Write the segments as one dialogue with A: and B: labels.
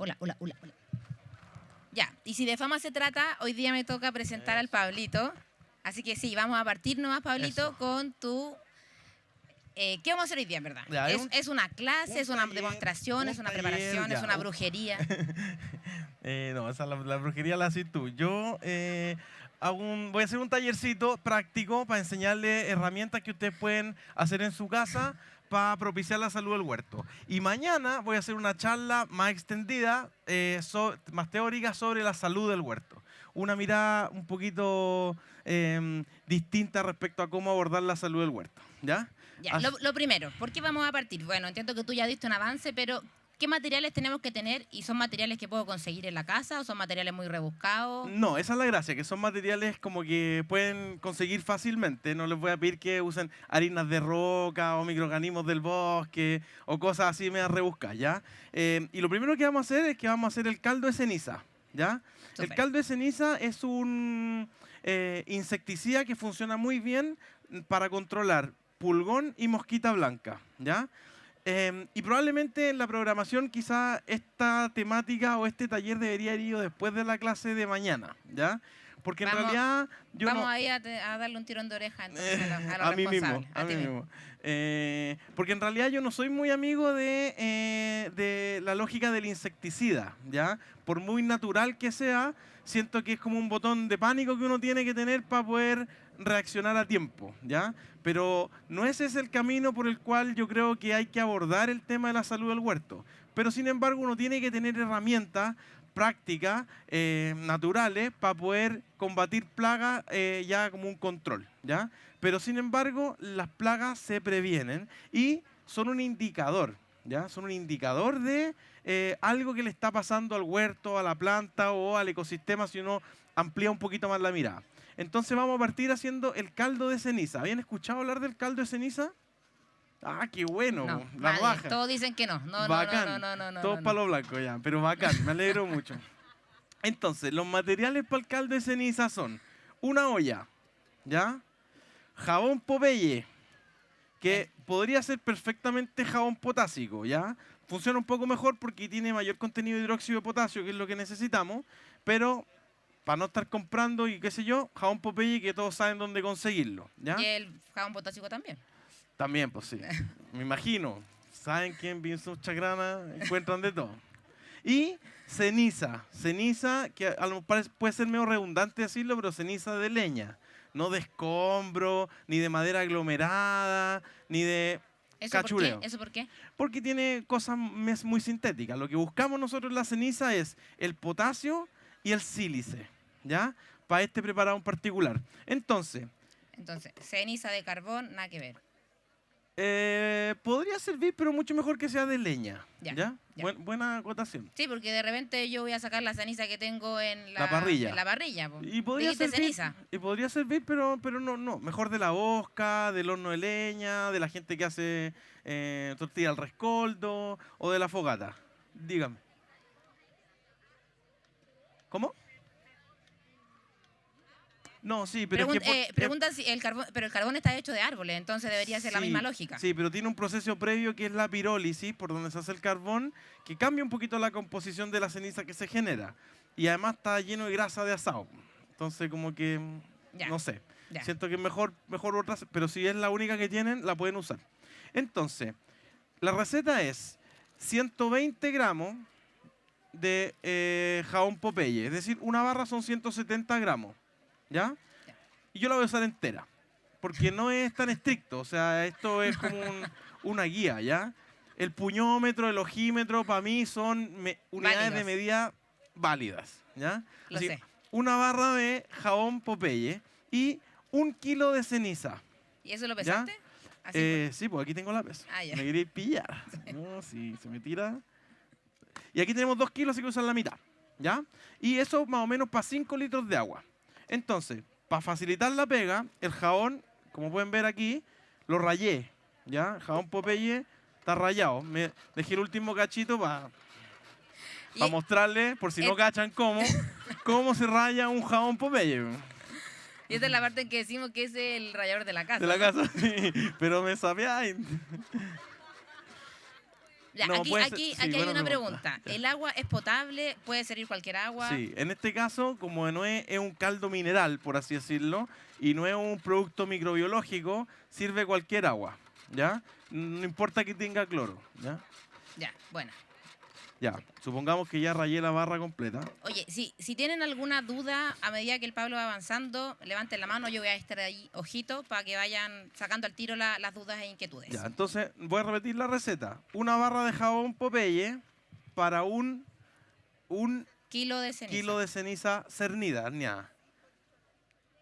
A: Hola, hola, hola, hola. Ya, y si de fama se trata, hoy día me toca presentar al Pablito. Así que sí, vamos a partir nomás, Pablito,
B: Eso.
A: con tu... ¿qué vamos a hacer hoy día, en verdad?
B: Ya,
A: ¿Es una clase, es una demostración, es una preparación, es una brujería?
B: No, esa la brujería la haces tú. Yo voy a hacer un tallercito práctico para enseñarle herramientas que ustedes pueden hacer en su casa para propiciar la salud del huerto. Y mañana voy a hacer una charla más extendida, más teórica sobre la salud del huerto. Una mirada un poquito distinta respecto a cómo abordar la salud del huerto. ¿Ya?
A: Ya, lo primero, ¿por qué vamos a partir? Bueno, entiendo que tú ya diste un avance, pero ¿qué materiales tenemos que tener? ¿Y son materiales que puedo conseguir en la casa o son materiales muy rebuscados?
B: No, esa es la gracia, que son materiales como que pueden conseguir fácilmente. No les voy a pedir que usen harinas de roca o microorganismos del bosque o cosas así medio rebuscadas, ¿ya? Y lo primero que vamos a hacer es que vamos a hacer el caldo de ceniza, ¿ya? El
A: Súper.
B: caldo de ceniza es un insecticida que funciona muy bien para controlar pulgón y mosquita blanca, ¿ya? Y probablemente en la programación quizá esta temática o este taller debería ir después de la clase de mañana, ¿ya? Porque en
A: Vamos,
B: realidad yo
A: vamos
B: no...
A: ahí a darle un tirón de oreja entonces a los
B: a mí mismo,
A: responsables,
B: a
A: a
B: mí
A: ti mismo.
B: mismo. Porque en realidad yo no soy muy amigo de la lógica del insecticida, ¿ya? Por muy natural que sea, siento que es como un botón de pánico que uno tiene que tener para poder reaccionar a tiempo, ¿ya? Pero no ese es el camino por el cual yo creo que hay que abordar el tema de la salud del huerto. Pero sin embargo uno tiene que tener herramientas prácticas, naturales, para poder combatir plagas ya como un control, ¿ya? Pero sin embargo, las plagas se previenen y son un indicador, ¿ya? Son un indicador de algo que le está pasando al huerto, a la planta o al ecosistema si uno amplía un poquito más la mirada. Entonces vamos a partir haciendo el caldo de ceniza. ¿Habían escuchado hablar del caldo de ceniza? Ah, qué bueno,
A: No,
B: la
A: nadie.
B: raja.
A: Todos dicen que no. No, no, no, no,
B: Bacán.
A: no, no, no,
B: Todos
A: no, no.
B: palo blanco ya, pero bacán, me alegro mucho. Entonces, los materiales para el caldo de ceniza son una olla, ¿ya? Jabón Popeye, que podría ser perfectamente jabón potásico, ¿ya? Funciona un poco mejor porque tiene mayor contenido de hidróxido de potasio, que es lo que necesitamos, pero para no estar comprando y qué sé yo, jabón Popeye que todos saben dónde conseguirlo,
A: Y
B: ¿ya?
A: el jabón potásico también.
B: También, pues sí, me imagino. Saben que en Vinsus Chagrana encuentran de todo. Y ceniza, ceniza que a lo mejor puede ser medio redundante decirlo, pero ceniza de leña, no de escombro, ni de madera aglomerada, ni de
A: ¿Eso por qué?
B: cachureo,
A: ¿Eso por qué?
B: porque tiene cosas muy sintéticas. Lo que buscamos nosotros en la ceniza es el potasio y el sílice, ¿ya? Para este preparado en particular. Entonces,
A: Entonces, ceniza de carbón, nada que ver.
B: podría servir, pero mucho mejor que sea de leña,
A: Ya,
B: ¿ya?
A: ya.
B: Buena acotación.
A: Sí, porque de repente yo voy a sacar la ceniza que tengo en
B: La
A: en
B: parrilla.
A: la parrilla. Po.
B: Y podría
A: Dijiste
B: servir,
A: ceniza.
B: pero no. Mejor de la hosca, del horno de leña, de la gente que hace tortilla al rescoldo o de la fogata. Dígame. ¿Cómo? No, sí, pero es que...
A: Preguntan si el carbón, pero el carbón está hecho de árboles, entonces debería ser la misma
B: sí,
A: lógica.
B: sí, pero tiene un proceso previo que es la pirólisis, por donde se hace el carbón, que cambia un poquito la composición de la ceniza que se genera. Y además está lleno de grasa de asado. Entonces, como que,
A: Ya,
B: no sé,
A: ya.
B: siento que es mejor otras, pero si es la única que tienen, la pueden usar. Entonces, la receta es 120 gramos de jabón Popeye, es decir, una barra son 170 gramos, ¿ya?
A: Ya.
B: Y yo la voy a usar entera, porque no es tan estricto, o sea, esto es como una guía, ¿ya? El puñómetro, el ojímetro, para mí son unidades de
A: Válidos,
B: medida válidas, ¿ya?
A: lo
B: Así,
A: sé.
B: una barra de jabón Popeye y 1 kilo de ceniza,
A: ¿Y eso lo
B: ¿ya?
A: pesaste? Así
B: Sí, pues aquí tengo la pesa.
A: Ah, ya.
B: Me queréis pillar. No, si se me tira. Y aquí tenemos 2 kilos, así que usar la mitad, ¿ya? Y eso más o menos para 5 litros de agua. Entonces, para facilitar la pega, el jabón, como pueden ver aquí, lo rayé, ¿ya? El jabón Popeye está rayado. Me dejé el último cachito para
A: Y,
B: mostrarles, por si no
A: et-
B: cachan cómo se raya un jabón Popeye.
A: y esta es la parte en que decimos que es el rallador de la casa,
B: De la
A: ¿no?
B: casa, sí. Pero me sabía.
A: Ya,
B: No,
A: aquí,
B: puede ser-
A: aquí,
B: sí,
A: aquí hay
B: buena
A: una
B: pregunta.
A: pregunta.
B: Ya.
A: ¿El agua es potable? ¿Puede servir cualquier agua?
B: Sí, en este caso, como no es un caldo mineral, por así decirlo, y no es un producto microbiológico, sirve cualquier agua, ¿ya? No importa que tenga cloro, ¿ya?
A: Ya, bueno.
B: Ya, supongamos que ya rayé la barra completa.
A: Oye, si tienen alguna duda a medida que el Pablo va avanzando, levanten la mano, yo voy a estar ahí, ojito, para que vayan sacando al tiro las dudas e inquietudes.
B: Ya, entonces voy a repetir la receta. Una barra de jabón Popeye para un
A: Kilo de ceniza.
B: kilo de ceniza cernida, horneada,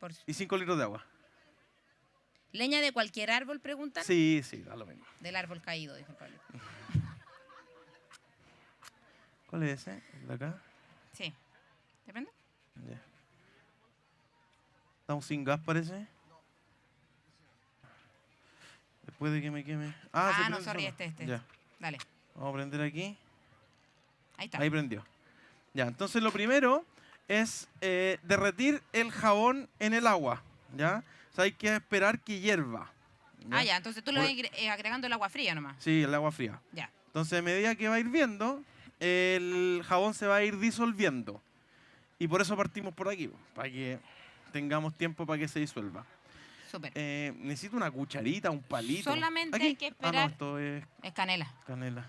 A: Por-
B: y 5 litros de agua.
A: ¿Leña de cualquier árbol, preguntan?
B: Sí, sí, da lo mismo.
A: Del árbol caído, dijo el Pablo.
B: ¿Cuál es ese? ¿El de acá?
A: Sí. ¿Depende?
B: Ya. Estamos sin gas, parece. Después de que me queme. Se
A: Ah, no,
B: prende
A: sorry,
B: solo.
A: este.
B: Ya.
A: Dale.
B: Vamos a prender aquí.
A: Ahí está.
B: Ahí prendió. Ya, entonces lo primero es derretir el jabón en el agua. ¿Ya? O sea, hay que esperar que hierva.
A: Ah, ya, entonces tú le
B: Por-
A: vas agregando el agua fría nomás.
B: Sí, el agua fría.
A: Ya.
B: Entonces, a medida que va hirviendo, el jabón se va a ir disolviendo. Y por eso partimos por aquí, para que tengamos tiempo para que se disuelva.
A: Súper.
B: Necesito una cucharita, un palito.
A: Solamente
B: ¿Aquí?
A: hay que
B: Ah, no,
A: esperar.
B: esto es
A: Es canela.
B: canela.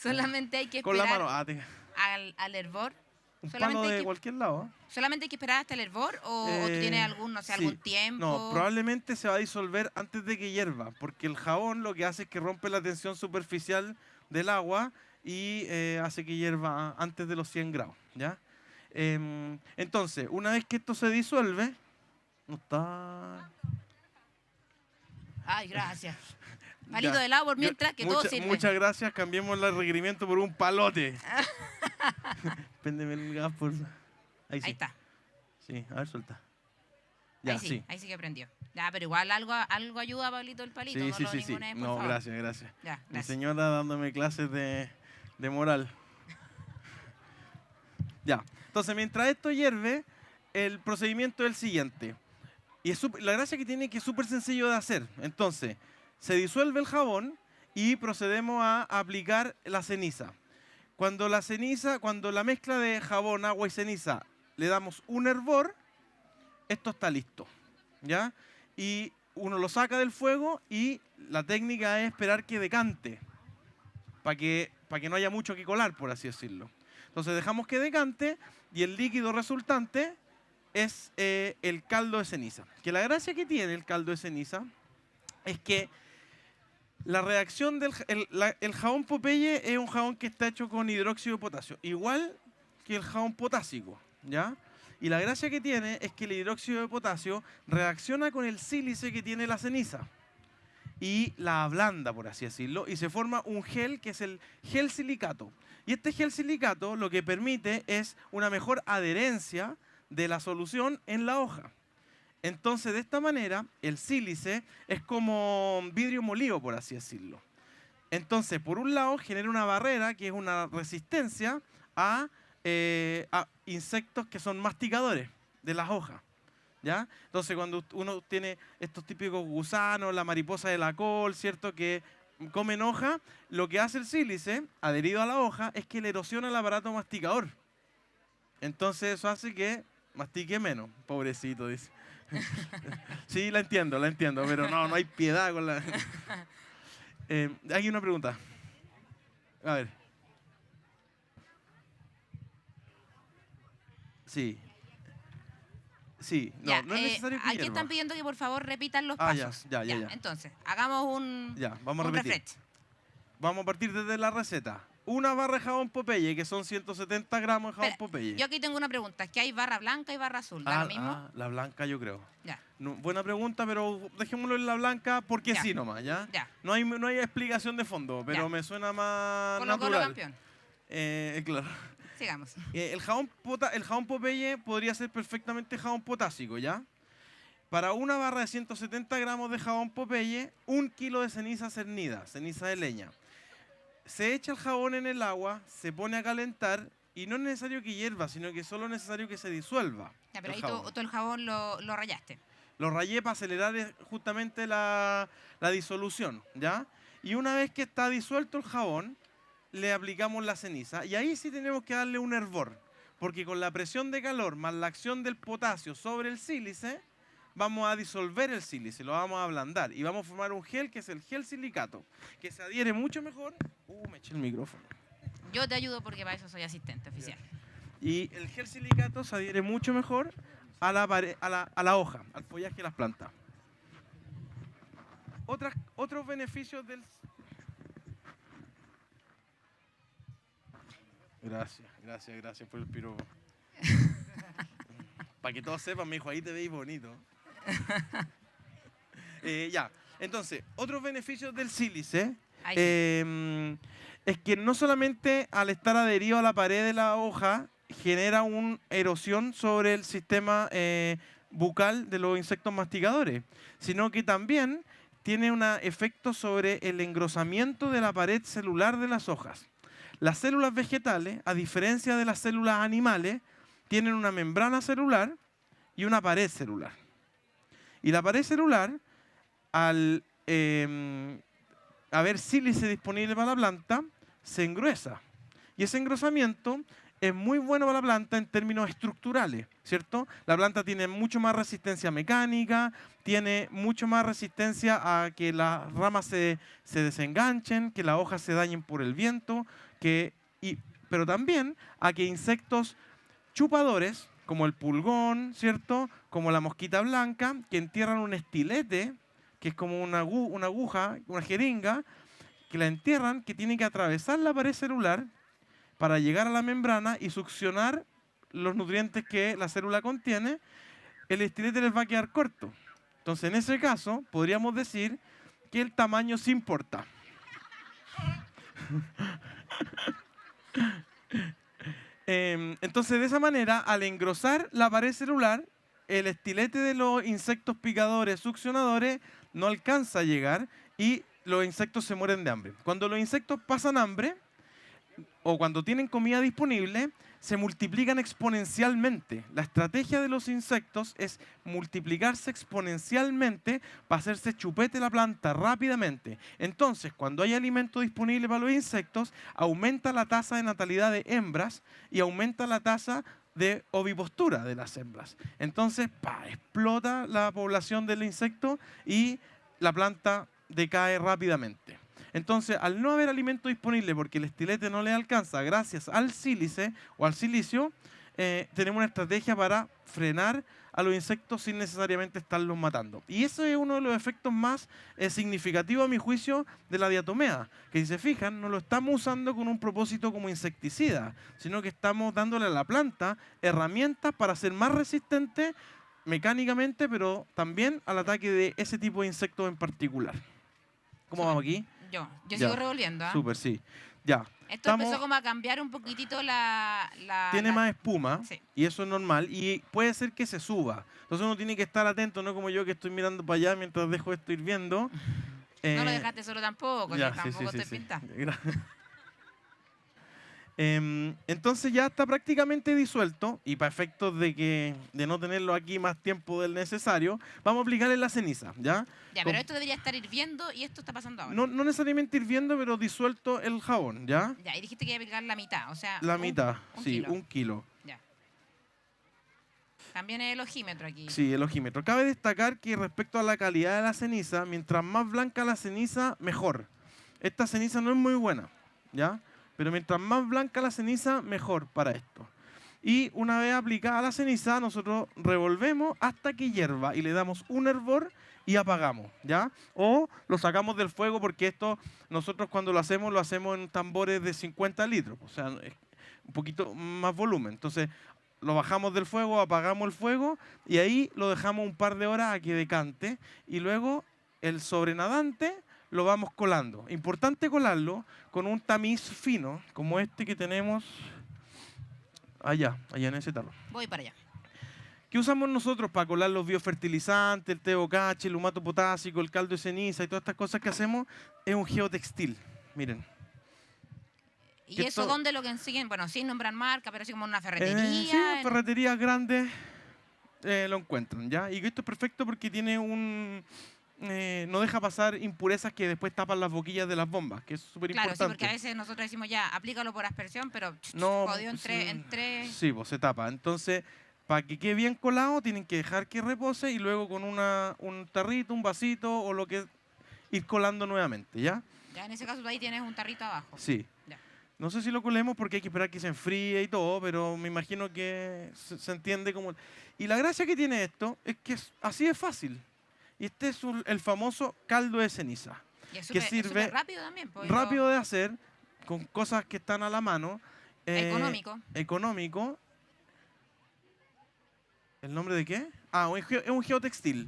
A: Solamente hay que
B: Con la
A: esperar
B: mano.
A: al hervor.
B: Un
A: Solamente
B: palo
A: hay
B: de
A: que-
B: cualquier lado.
A: ¿Solamente hay que esperar hasta el hervor o tú tienes algún, no sé,
B: Sí.
A: algún tiempo?
B: No, probablemente se va a disolver antes de que hierva, porque el jabón lo que hace es que rompe la tensión superficial del agua y hace que hierva antes de los 100 grados, ¿ya? Entonces, una vez que esto se disuelve, no está...
A: Ay, gracias. Palito
B: Ya.
A: de helado por mientras que todo sirve.
B: Muchas gracias, cambiemos el requerimiento por un palote. Péndeme el gas, por favor. Ahí sí.
A: Ahí está.
B: Sí, a ver, suelta. Ya, sí.
A: Ahí sí que prendió. Ya, pero igual algo ayuda, Pablito, el palito.
B: Sí,
A: no
B: sí,
A: lo
B: sí, sí.
A: ningunees, por
B: No,
A: favor.
B: gracias, gracias.
A: Ya,
B: Mi
A: gracias.
B: señora dándome clases de moral. Ya. Entonces, mientras esto hierve, el procedimiento es el siguiente. Y la gracia que tiene es que es súper sencillo de hacer. Entonces, se disuelve el jabón y procedemos a aplicar la ceniza. Cuando la mezcla de jabón, agua y ceniza le damos un hervor, esto está listo, ¿ya? Y uno lo saca del fuego y la técnica es esperar que decante, para que no haya mucho que colar, por así decirlo. Entonces dejamos que decante y el líquido resultante es el caldo de ceniza. Que la gracia que tiene el caldo de ceniza es que la reacción el jabón Popeye es un jabón que está hecho con hidróxido de potasio, igual que el jabón potásico, ¿ya? Y la gracia que tiene es que el hidróxido de potasio reacciona con el sílice que tiene la ceniza y la ablanda, por así decirlo, y se forma un gel que es el gel silicato. Y este gel silicato lo que permite es una mejor adherencia de la solución en la hoja. Entonces, de esta manera, el sílice es como vidrio molido, por así decirlo. Entonces, por un lado, genera una barrera que es una resistencia a insectos que son masticadores de las hojas, ¿ya? Entonces, cuando uno tiene estos típicos gusanos, la mariposa de la col, ¿cierto?, que comen hoja, lo que hace el sílice, adherido a la hoja, es que le erosiona el aparato masticador. Entonces, eso hace que mastique menos. Pobrecito, dice. Sí, la entiendo, pero no hay piedad con la... Hay una pregunta. A ver. Sí. Sí, no,
A: Ya,
B: no es necesario que
A: aquí
B: hierva.
A: están pidiendo que por favor repitan los
B: Ah, ya,
A: pasos.
B: ya.
A: Entonces, hagamos un
B: Ya, vamos a
A: un
B: repetir.
A: refresh.
B: Vamos a partir desde la receta. Una barra de jabón Popeye, que son 170 gramos de jabón
A: Espera,
B: Popeye.
A: yo aquí tengo una pregunta, es que hay barra blanca y barra azul, ¿da lo mismo?
B: La blanca yo creo.
A: Ya,
B: Buena pregunta, pero dejémoslo en la blanca porque
A: Ya.
B: sí nomás, ¿ya?
A: ya.
B: No hay explicación de fondo, pero
A: Ya.
B: me suena más
A: Colo Colo
B: natural.
A: campeón.
B: Claro.
A: Sigamos.
B: El jabón Popeye podría ser perfectamente jabón potásico, ¿ya? Para una barra de 170 gramos de jabón Popeye, 1 kilo de ceniza cernida, ceniza de leña. Se echa el jabón en el agua, se pone a calentar y no es necesario que hierva, sino que solo es necesario que se disuelva.
A: Ya, pero
B: el
A: ahí
B: jabón.
A: tú el jabón lo rayaste.
B: Lo rayé para acelerar justamente la disolución, ¿ya? Y una vez que está disuelto el jabón, le aplicamos la ceniza. Y ahí sí tenemos que darle un hervor, porque con la presión de calor más la acción del potasio sobre el sílice, vamos a disolver el sílice, lo vamos a ablandar y vamos a formar un gel que es el gel silicato, que se adhiere mucho mejor. Me eché el micrófono.
A: Yo te ayudo porque para eso soy asistente oficial.
B: Y el gel silicato se adhiere mucho mejor a la hoja, al follaje de las plantas. Otros beneficios del... Gracias por el piropo. Para que todos sepan, me dijo, ahí te veis bonito. Ya, entonces, otros beneficios del sílice es que no solamente al estar adherido a la pared de la hoja genera una erosión sobre el sistema bucal de los insectos masticadores, sino que también tiene un efecto sobre el engrosamiento de la pared celular de las hojas. Las células vegetales, a diferencia de las células animales, tienen una membrana celular y una pared celular. Y la pared celular, al haber sílice disponible para la planta, se engruesa. Y ese engrosamiento es muy bueno para la planta en términos estructurales, ¿cierto? La planta tiene mucho más resistencia mecánica, tiene mucho más resistencia a que las ramas se desenganchen, que las hojas se dañen por el viento, pero también a que insectos chupadores, como el pulgón, ¿cierto? Como la mosquita blanca, que entierran un estilete, que es como una aguja, una jeringa, que la entierran, que tiene que atravesar la pared celular para llegar a la membrana y succionar los nutrientes que la célula contiene, el estilete les va a quedar corto. Entonces, en ese caso, podríamos decir que el tamaño sí importa. Entonces, de esa manera, al engrosar la pared celular, el estilete de los insectos picadores, succionadores, no alcanza a llegar y los insectos se mueren de hambre. Cuando los insectos pasan hambre, o cuando tienen comida disponible, se multiplican exponencialmente. La estrategia de los insectos es multiplicarse exponencialmente para hacerse chupete la planta rápidamente. Entonces, cuando hay alimento disponible para los insectos, aumenta la tasa de natalidad de hembras y aumenta la tasa de ovipostura de las hembras. Entonces, explota la población del insecto y la planta decae rápidamente. Entonces, al no haber alimento disponible porque el estilete no le alcanza gracias al sílice o al silicio, tenemos una estrategia para frenar a los insectos sin necesariamente estarlos matando. Y ese es uno de los efectos más significativos, a mi juicio, de la diatomea, que si se fijan, no lo estamos usando con un propósito como insecticida, sino que estamos dándole a la planta herramientas para ser más resistente mecánicamente, pero también al ataque de ese tipo de insectos en particular. ¿Cómo vamos aquí?
A: Yo
B: Ya.
A: sigo revolviendo.
B: Súper, sí. Ya.
A: Esto empezó como a cambiar un poquitito
B: Tiene más espuma,
A: sí.
B: y eso es normal, y puede ser que se suba. Entonces uno tiene que estar atento, no como yo que estoy mirando para allá mientras dejo esto hirviendo.
A: No lo dejaste solo tampoco,
B: ya,
A: que tampoco estoy pintando.
B: Entonces ya está prácticamente disuelto, y para efectos de no tenerlo aquí más tiempo del necesario, vamos a aplicarle la ceniza, ¿ya?
A: Ya, pero esto debería estar hirviendo y esto está pasando ahora.
B: No necesariamente hirviendo, pero disuelto el jabón, ¿ya?
A: Ya, y dijiste que iba a aplicar la mitad, o sea...
B: La mitad, sí,
A: kilo.
B: 1 kilo.
A: Ya. También el ojímetro aquí.
B: Sí, el ojímetro. Cabe destacar que respecto a la calidad de la ceniza, mientras más blanca la ceniza, mejor. Esta ceniza no es muy buena, ¿ya? Pero mientras más blanca la ceniza, mejor para esto. Y una vez aplicada la ceniza, nosotros revolvemos hasta que hierva y le damos un hervor y apagamos, ¿ya? O lo sacamos del fuego porque esto, nosotros cuando lo hacemos en tambores de 50 litros, o sea, es un poquito más volumen. Entonces, lo bajamos del fuego, apagamos el fuego y ahí lo dejamos un par de horas a que decante y luego el sobrenadante lo vamos colando. Importante colarlo con un tamiz fino, como este que tenemos allá en ese tarro.
A: Voy para allá.
B: ¿Qué usamos nosotros para colar los biofertilizantes, el TOKH, el humato potásico, el caldo de ceniza y todas estas cosas que hacemos? Es un geotextil, miren.
A: ¿Y eso dónde lo consiguen? Bueno, sin nombrar marca, pero así como en una ferretería.
B: Sí, en ferreterías grandes lo encuentran, ¿ya? Y esto es perfecto porque tiene no deja pasar impurezas que después tapan las boquillas de las bombas, que es súper
A: Claro, sí,
B: importante.
A: porque a veces nosotros decimos ya, aplícalo por aspersión, pero
B: No,
A: jodió
B: sí,
A: entre...
B: sí, pues se tapa. Entonces, para que quede bien colado, tienen que dejar que repose y luego con un tarrito, un vasito o lo que ir colando nuevamente, ¿ya?
A: Ya, en ese caso tú ahí tienes un tarrito abajo.
B: Sí.
A: Ya.
B: No sé si lo colemos porque hay que esperar que se enfríe y todo, pero me imagino que se entiende como... Y la gracia que tiene esto es que así es fácil. Y este es el famoso caldo de ceniza,
A: Y es
B: que
A: súper
B: sirve
A: rápido también. Pues,
B: rápido de hacer, con cosas que están a la mano.
A: económico.
B: Económico. ¿El nombre de qué? Ah, es un geotextil.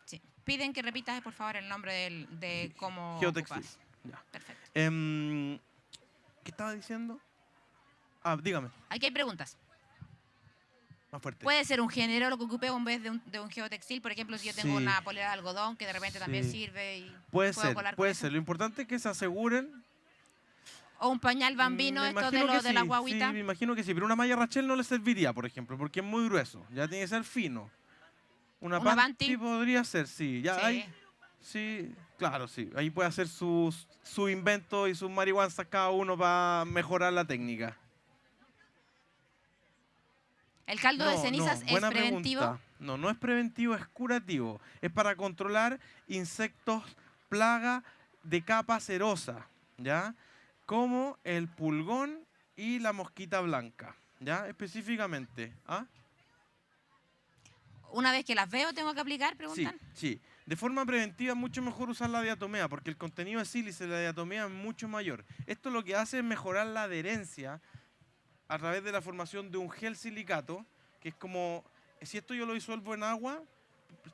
A: Sí. Piden que repitas, por favor, el nombre de cómo
B: Geotextil.
A: ocupas.
B: Ya.
A: Perfecto.
B: ¿Qué estaba diciendo? Ah, dígame,
A: Aquí hay preguntas.
B: más fuerte.
A: Puede ser un género lo que ocupe en vez de un geotextil. Por ejemplo, si yo tengo
B: Sí.
A: una polera de algodón que de repente también
B: Sí.
A: sirve y
B: Puede
A: puedo
B: ser,
A: colar con
B: puede
A: eso.
B: ser. Lo importante es que se aseguren.
A: O un pañal bambino,
B: Me
A: esto
B: imagino que
A: de la
B: sí,
A: guaguita.
B: sí, me imagino que sí, pero una malla Rachel no le serviría, por ejemplo, porque es muy grueso. Ya tiene que ser fino. Una
A: Una
B: panty
A: panty.
B: podría ser, sí. Ya hay,
A: Sí.
B: sí, claro, sí. Ahí puede hacer su invento y sus marihuanzas cada uno para mejorar la técnica.
A: ¿El caldo de cenizas es
B: buena
A: preventivo?
B: pregunta. No, no es preventivo, es curativo. Es para controlar insectos plaga de capa cerosa, ¿ya? Como el pulgón y la mosquita blanca, ¿ya? Específicamente. ¿Ah?
A: Una vez que las veo, ¿tengo que aplicar?
B: Sí,
A: Preguntan.
B: sí. De forma preventiva es mucho mejor usar la diatomea porque el contenido de sílice de la diatomea es mucho mayor. Esto lo que hace es mejorar la adherencia a través de la formación de un gel silicato, que es como, si esto yo lo disuelvo en agua,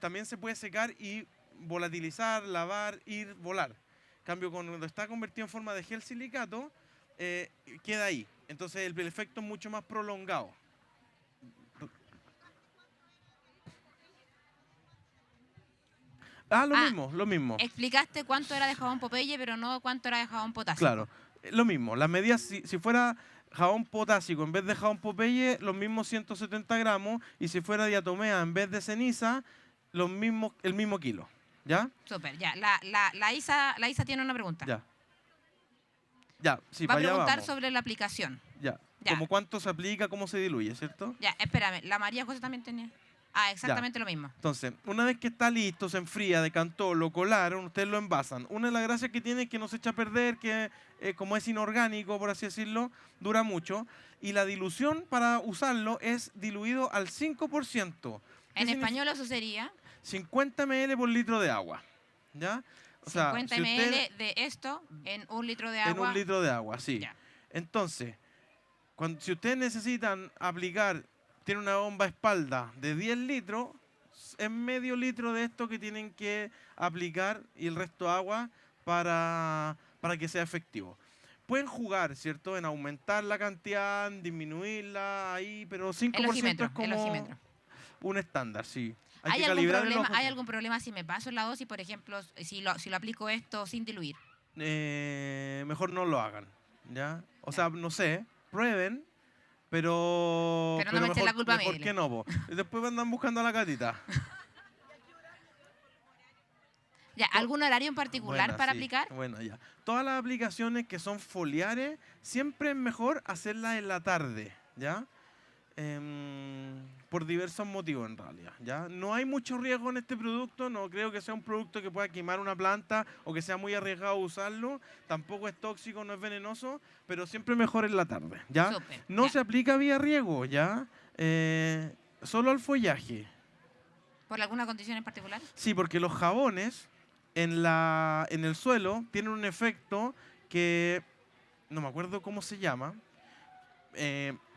B: también se puede secar y volatilizar, lavar, ir, volar. En cambio, cuando está convertido en forma de gel silicato, queda ahí. Entonces el efecto es mucho más prolongado. Ah, lo mismo, lo mismo.
A: Explicaste cuánto era de jabón Popeye, pero no cuánto era de jabón potásico.
B: Claro, lo mismo. Las medidas, si fuera jabón potásico en vez de jabón Popeye, los mismos 170 gramos. Y si fuera diatomea en vez de ceniza, el mismo kilo. ¿Ya?
A: Súper, ya. La Isa tiene una pregunta.
B: Ya. Ya, sí,
A: Va a
B: para allá
A: preguntar
B: vamos.
A: sobre la aplicación.
B: Ya.
A: Ya.
B: Como cuánto se aplica, cómo se diluye, ¿cierto?
A: Ya, espérame. La María José también tenía. Ah, exactamente lo mismo.
B: Entonces, una vez que está listo, se enfría, decantó, lo colaron, ustedes lo envasan. Una de las gracias que tiene es que no se echa a perder, que como es inorgánico, por así decirlo, dura mucho. Y la dilución para usarlo es diluido al 5%.
A: En español eso sería
B: 50 ml por litro de agua. ¿Ya? O sea,
A: 50
B: si usted-
A: ml de esto en un litro de
B: en
A: agua.
B: un litro de agua, sí.
A: Ya.
B: Entonces, si ustedes necesitan aplicar, tiene una bomba espalda de 10 litros, es medio litro de esto que tienen que aplicar y el resto agua para que sea efectivo. Pueden jugar, ¿cierto? En aumentar la cantidad, en disminuirla ahí, pero 5%
A: ojímetro,
B: es como
A: el ojímetro.
B: un estándar, sí.
A: ¿Hay
B: que
A: algún,
B: calibrar el
A: problema,
B: ojo,
A: ¿Hay
B: sí.
A: algún problema si me paso en la dosis, por ejemplo, si lo aplico esto sin diluir?
B: Mejor no lo hagan, ¿ya? O
A: Ya.
B: sea, no sé, prueben, pero
A: Pero no me echen la culpa a mí,
B: mejor
A: dile.
B: que no, po. Y después andan buscando a la gatita.
A: Ya, ¿algún horario en particular
B: Buena,
A: para
B: sí.
A: aplicar?
B: Bueno, ya. Todas las aplicaciones que son foliares, siempre es mejor hacerlas en la tarde, ¿ya? Por diversos motivos en realidad, ¿ya? No hay mucho riesgo en este producto, no creo que sea un producto que pueda quemar una planta o que sea muy arriesgado usarlo, tampoco es tóxico, no es venenoso, pero siempre mejor en la tarde, ¿ya?
A: Súper,
B: No
A: ya.
B: se aplica vía riego, ¿ya? Solo al follaje.
A: ¿Por alguna condición en particular?
B: Sí, porque los jabones en el suelo tienen un efecto que no me acuerdo cómo se llama,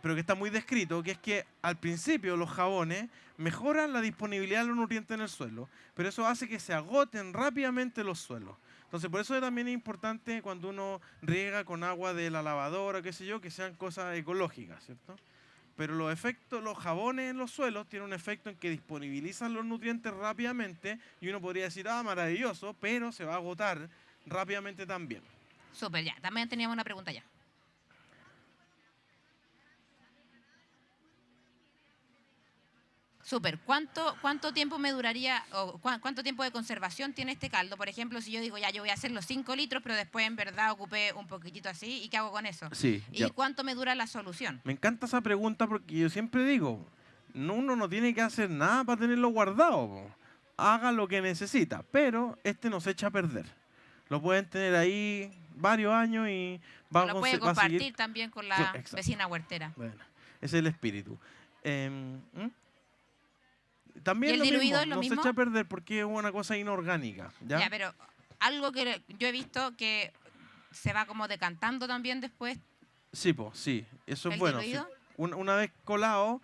B: pero que está muy descrito, que es que al principio los jabones mejoran la disponibilidad de los nutrientes en el suelo, pero eso hace que se agoten rápidamente los suelos. Entonces, por eso también es importante cuando uno riega con agua de la lavadora, qué sé yo, que sean cosas ecológicas, ¿cierto? Pero los jabones en los suelos tienen un efecto en que disponibilizan los nutrientes rápidamente y uno podría decir, ah, maravilloso, pero se va a agotar rápidamente también.
A: Súper, ya. También teníamos una pregunta ya. Súper. ¿Cuánto tiempo me duraría o cuánto tiempo de conservación tiene este caldo? Por ejemplo, si yo digo, ya, yo voy a hacer los 5 litros, pero después en verdad ocupé un poquitito así, ¿y qué hago con eso?
B: Sí, ya.
A: ¿Y cuánto me dura la solución?
B: Me encanta esa pregunta porque yo siempre digo, uno no tiene que hacer nada para tenerlo guardado, po. Haga lo que necesita, pero este no se echa a perder. Lo pueden tener ahí varios años y
A: O lo puede
B: va a seguir.
A: compartir también con la
B: Exacto.
A: vecina huertera.
B: Bueno, ese es el espíritu. ¿Mm? También
A: ¿Y el
B: lo
A: diluido
B: mismo,
A: es lo
B: no se
A: mismo?
B: echa a perder porque es una cosa inorgánica, ¿ya?
A: Ya, pero algo que yo he visto que se va como decantando también después,
B: Sí, pues, sí, eso es
A: ¿el
B: bueno. Sí.
A: diluido?
B: Una vez colado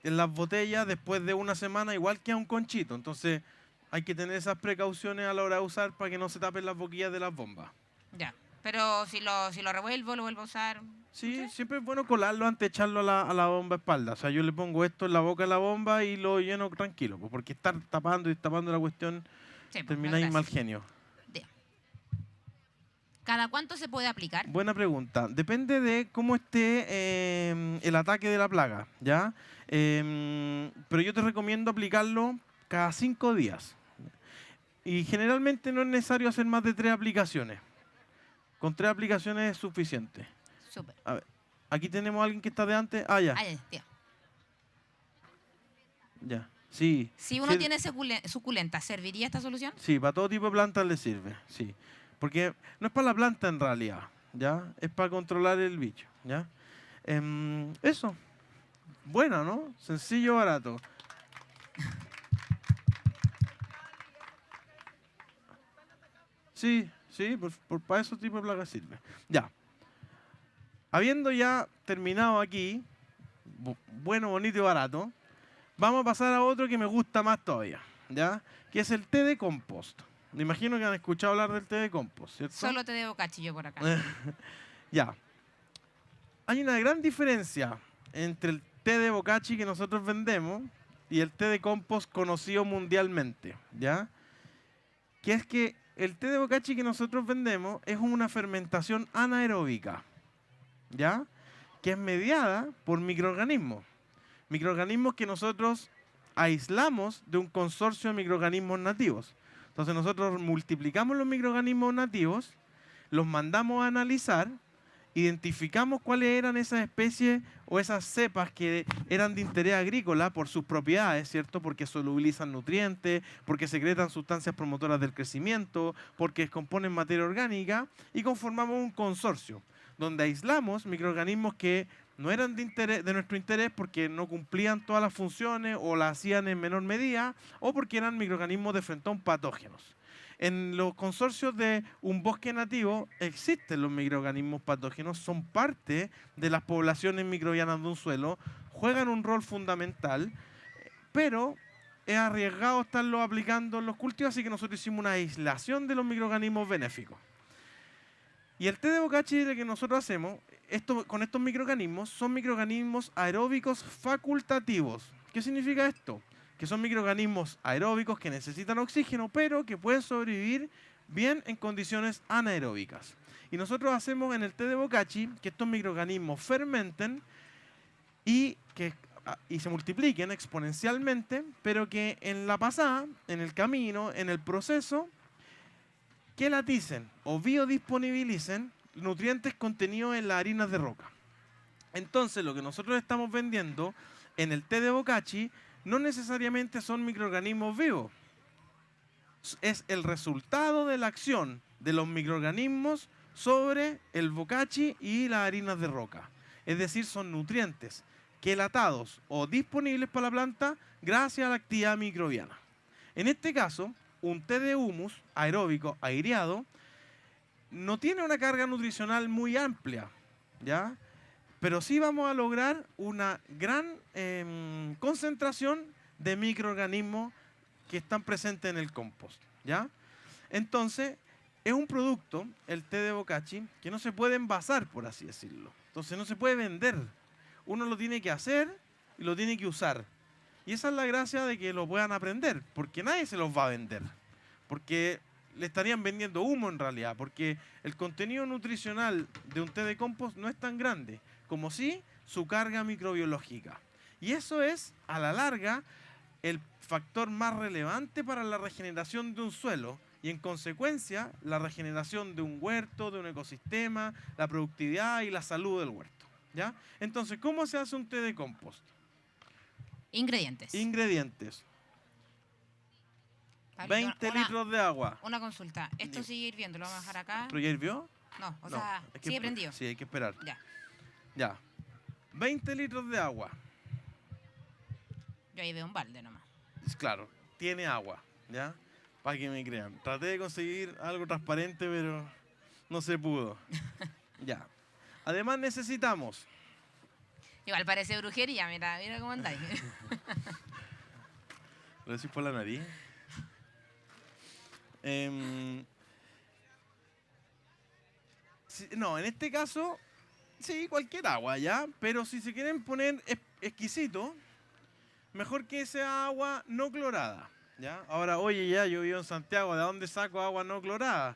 B: en las botellas, después de una semana, igual queda un conchito. Entonces, hay que tener esas precauciones a la hora de usar para que no se tapen las boquillas de las bombas.
A: Ya. Pero si lo revuelvo, lo vuelvo a usar.
B: Sí, siempre es bueno colarlo antes de echarlo a la bomba espalda. O sea, yo le pongo esto en la boca de la bomba y lo lleno tranquilo, pues, porque estar tapando y tapando la cuestión,
A: Sí, pues, no es
B: termináis
A: gracia.
B: mal genio.
A: Ya. ¿Cada cuánto se puede aplicar?
B: Buena pregunta. Depende de cómo esté el ataque de la plaga, ¿ya? Pero yo te recomiendo aplicarlo cada 5 días. Y generalmente no es necesario hacer más de 3 aplicaciones. Con 3 aplicaciones es suficiente.
A: Súper.
B: A ver, aquí tenemos a alguien que está de antes. Ah, ya.
A: Ay, tío.
B: Ya. Sí.
A: Si uno
B: Sí,
A: tiene suculenta, ¿serviría esta solución?
B: sí, para todo tipo de plantas le sirve. Sí. Porque no es para la planta en realidad, ¿ya? Es para controlar el bicho, ¿ya? Eso. Bueno, ¿no? Sencillo, barato. Sí, sí, para esos tipos de plagas sirve. Ya. Habiendo ya terminado aquí, bueno, bonito y barato, vamos a pasar a otro que me gusta más todavía, ¿ya? Que es el té de compost. Me imagino que han escuchado hablar del té de compost, ¿cierto?
A: Solo te debo cachillo por acá.
B: Ya. Hay una gran diferencia entre el té de bokashi que nosotros vendemos y el té de compost conocido mundialmente, ¿ya? Que es que el té de bokashi que nosotros vendemos es una fermentación anaeróbica, ¿ya? Que es mediada por microorganismos. Microorganismos que nosotros aislamos de un consorcio de microorganismos nativos. Entonces nosotros multiplicamos los microorganismos nativos, los mandamos a analizar, identificamos cuáles eran esas especies o esas cepas que eran de interés agrícola por sus propiedades, ¿cierto? Porque solubilizan nutrientes, porque secretan sustancias promotoras del crecimiento, porque descomponen materia orgánica y conformamos un consorcio donde aislamos microorganismos que no eran de nuestro interés porque no cumplían todas las funciones o las hacían en menor medida o porque eran microorganismos de frentón patógenos. En los consorcios de un bosque nativo existen los microorganismos patógenos, son parte de las poblaciones microbianas de un suelo, juegan un rol fundamental, pero es arriesgado estarlo aplicando en los cultivos, así que nosotros hicimos una aislación de los microorganismos benéficos. Y el té de bokashi que nosotros hacemos con estos microorganismos son microorganismos aeróbicos facultativos. ¿Qué significa esto? Que son microorganismos aeróbicos que necesitan oxígeno, pero que pueden sobrevivir bien en condiciones anaeróbicas. Y nosotros hacemos en el té de bokashi que estos microorganismos fermenten y se multipliquen exponencialmente, pero que en la pasada, en el camino, en el proceso, quelaticen o biodisponibilicen nutrientes contenidos en las harinas de roca. Entonces, lo que nosotros estamos vendiendo en el té de bokashi no necesariamente son microorganismos vivos. Es el resultado de la acción de los microorganismos sobre el bokashi y las harinas de roca. Es decir, son nutrientes quelatados o disponibles para la planta gracias a la actividad microbiana. En este caso, un té de humus aeróbico aireado no tiene una carga nutricional muy amplia, ¿ya? Pero sí vamos a lograr una gran concentración de microorganismos que están presentes en el compost, ¿ya? Entonces, es un producto, el té de bokashi, que no se puede envasar, por así decirlo. Entonces, no se puede vender. Uno lo tiene que hacer y lo tiene que usar. Y esa es la gracia de que lo puedan aprender, porque nadie se los va a vender. Porque le estarían vendiendo humo en realidad, porque el contenido nutricional de un té de compost no es tan grande, como sí su carga microbiológica. Y eso es, a la larga, el factor más relevante para la regeneración de un suelo y en consecuencia la regeneración de un huerto, de un ecosistema, la productividad y la salud del huerto. ¿Ya? Entonces, ¿cómo se hace un té de compost?
A: Ingredientes.
B: Ingredientes.
A: Pablito,
B: 20 litros de agua.
A: Una consulta. Esto
B: Dime.
A: sigue hirviendo, lo vamos a dejar acá.
B: ¿Pero ya hirvió?
A: No, o
B: No,
A: sea,
B: hay que
A: sigue
B: esper-
A: prendido.
B: Sí, hay que esperar.
A: Ya.
B: Ya. 20 litros de agua.
A: Yo ahí veo un balde nomás.
B: Claro, tiene agua, ¿ya? Para que me crean. Traté de conseguir algo transparente, pero no se pudo. Ya. Además necesitamos
A: Igual parece brujería, mira cómo andáis.
B: ¿Lo decís por la nariz? No, en este caso, sí, cualquier agua, ¿ya? Pero si se quieren poner exquisito, mejor que sea agua no clorada, ¿ya? Ahora, oye, ya, yo vivo en Santiago, ¿de dónde saco agua no clorada?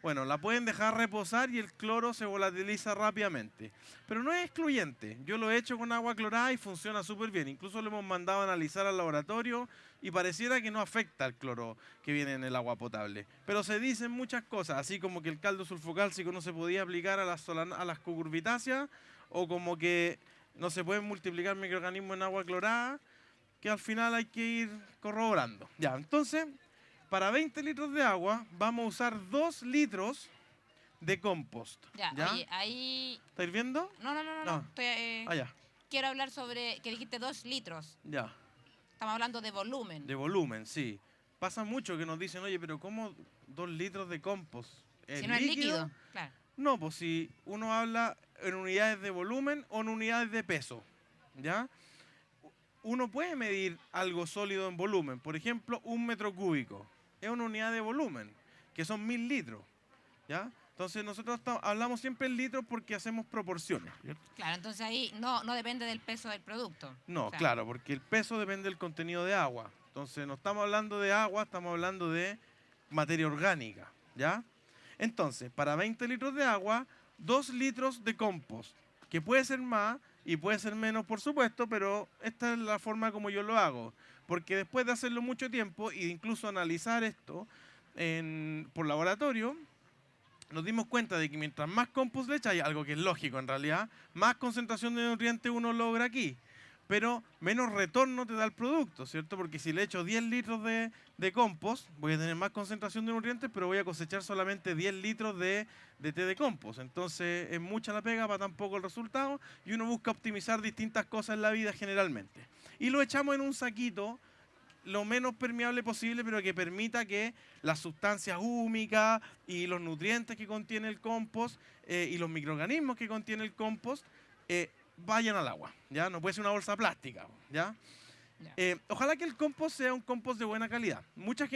B: Bueno, la pueden dejar reposar y el cloro se volatiliza rápidamente. Pero no es excluyente. Yo lo he hecho con agua clorada y funciona súper bien. Incluso lo hemos mandado a analizar al laboratorio y pareciera que no afecta el cloro que viene en el agua potable. Pero se dicen muchas cosas, así como que el caldo sulfocálcico no se podía aplicar a las cucurbitáceas o como que no se pueden multiplicar microorganismos en agua clorada, que al final hay que ir corroborando. Ya, entonces, para 20 litros de agua vamos a usar 2 litros de compost.
A: Ya,
B: ¿Ya?
A: oye, ahí...
B: ¿Estáis viendo?
A: No.
B: No.
A: Estoy,
B: Ah, ya.
A: quiero hablar sobre, que dijiste 2 litros.
B: Ya.
A: Estamos hablando de volumen.
B: De volumen, sí. Pasa mucho que nos dicen, oye, pero ¿cómo 2 litros de compost?
A: Si no es líquido, claro.
B: No, pues si uno habla en unidades de volumen o en unidades de peso, ¿ya? Uno puede medir algo sólido en volumen. Por ejemplo, 1 metro cúbico. Es una unidad de volumen, que son 1000 litros, ¿ya? Entonces nosotros hablamos siempre en litros porque hacemos proporciones, ¿cierto?
A: Claro, entonces ahí no depende del peso del producto.
B: No,
A: O sea,
B: claro, porque el peso depende del contenido de agua. Entonces no estamos hablando de agua, estamos hablando de materia orgánica, ¿ya? Entonces, para 20 litros de agua, 2 litros de compost, que puede ser más y puede ser menos, por supuesto, pero esta es la forma como yo lo hago. Porque después de hacerlo mucho tiempo e incluso analizar esto por laboratorio, nos dimos cuenta de que mientras más compost le echáis, algo que es lógico en realidad, más concentración de nutrientes uno logra aquí. Pero menos retorno te da el producto, ¿cierto? Porque si le echo 10 litros de compost, voy a tener más concentración de nutrientes, pero voy a cosechar solamente 10 litros de té de compost. Entonces es mucha la pega para tan poco el resultado y uno busca optimizar distintas cosas en la vida generalmente. Y lo echamos en un saquito lo menos permeable posible, pero que permita que las sustancias húmicas y los nutrientes que contiene el compost y los microorganismos que contiene el compost vayan al agua, ¿ya? No puede ser una bolsa plástica, ¿ya?
A: Ya.
B: Ojalá que el compost sea un compost de buena calidad.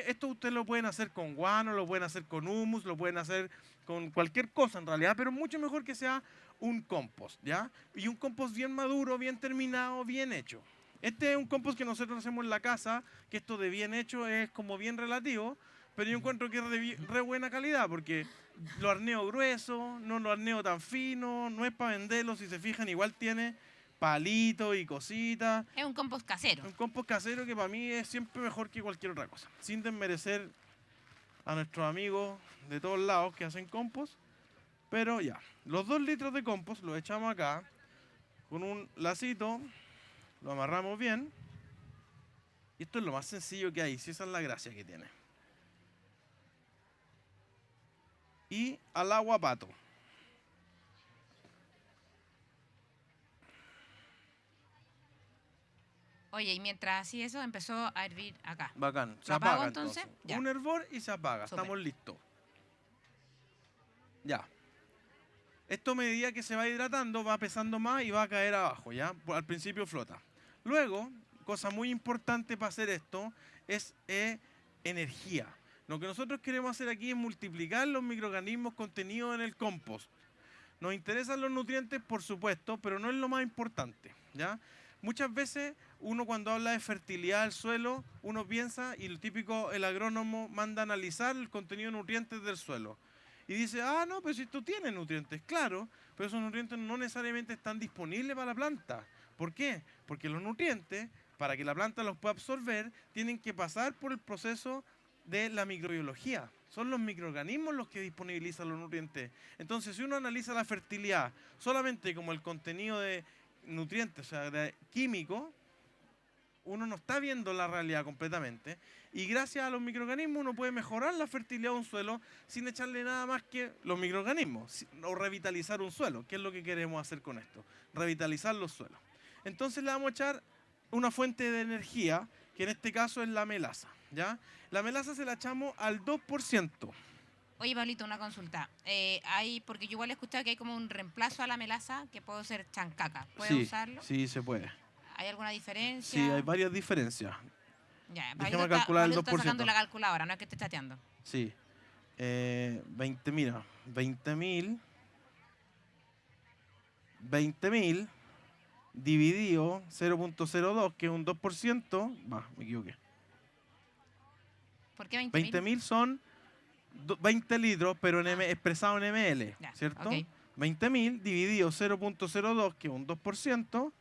B: Esto ustedes lo pueden hacer con guano, lo pueden hacer con humus, lo pueden hacer con cualquier cosa en realidad, pero mucho mejor que sea un compost, ¿ya? Y un compost bien maduro, bien terminado, bien hecho. Este es un compost que nosotros hacemos en la casa, que esto de bien hecho es como bien relativo, pero yo encuentro que es de re buena calidad, porque lo arneo grueso, no lo arneo tan fino, no es para venderlo, si se fijan, igual tiene palitos y cositas.
A: Es un compost casero.
B: Un compost casero que para mí es siempre mejor que cualquier otra cosa, sin desmerecer a nuestros amigos de todos lados que hacen compost, pero ya, los 2 litros de compost los echamos acá, con un lacito, lo amarramos bien, y esto es lo más sencillo que hay, si esa es la gracia que tiene. Y al agua pato.
A: Oye, y mientras así eso empezó a hervir acá.
B: Bacán. Se
A: ¿Lo apago
B: apaga
A: entonces?
B: entonces.
A: Ya.
B: Un hervor y se apaga.
A: Súper.
B: Estamos listos. Ya. Esto a medida que se va hidratando va pesando más y va a caer abajo, ¿ya? Al principio flota. Luego, cosa muy importante para hacer esto es energía. Lo que nosotros queremos hacer aquí es multiplicar los microorganismos contenidos en el compost. Nos interesan los nutrientes, por supuesto, pero no es lo más importante, ¿ya? Muchas veces uno cuando habla de fertilidad del suelo, uno piensa, y el típico, el agrónomo manda a analizar el contenido de nutrientes del suelo. Y dice, no, pero si esto tiene nutrientes, claro, pero esos nutrientes no necesariamente están disponibles para la planta. ¿Por qué? Porque los nutrientes para que la planta los pueda absorber, tienen que pasar por el proceso de la microbiología. Son los microorganismos los que disponibilizan los nutrientes. Entonces, si uno analiza la fertilidad solamente como el contenido de nutrientes, o sea, de químico, uno no está viendo la realidad completamente. Y gracias a los microorganismos uno puede mejorar la fertilidad de un suelo sin echarle nada más que los microorganismos. O revitalizar un suelo, que es lo que queremos hacer con esto. Revitalizar los suelos. Entonces le vamos a echar una fuente de energía, que en este caso es la melaza, ¿ya? La melaza se la echamos al 2%.
A: Oye, Pablito, una consulta. Porque yo igual he escuchado que hay como un reemplazo a la melaza que puede ser chancaca. ¿Puedo usarlo?
B: Sí, se puede.
A: ¿Hay alguna diferencia?
B: Sí, hay varias diferencias.
A: Ya,
B: Déjame calcular el 2%.
A: Está sacando la calculadora, no es que esté chateando.
B: Sí. 20.000 dividido 0.02, que es un 2%. Me equivoqué.
A: ¿Por qué 20.000?
B: 20.000 son 20 litros, pero expresado en ml,
A: Ya,
B: ¿cierto?
A: ok.
B: 20.000 dividido 0.02, que es un 2%.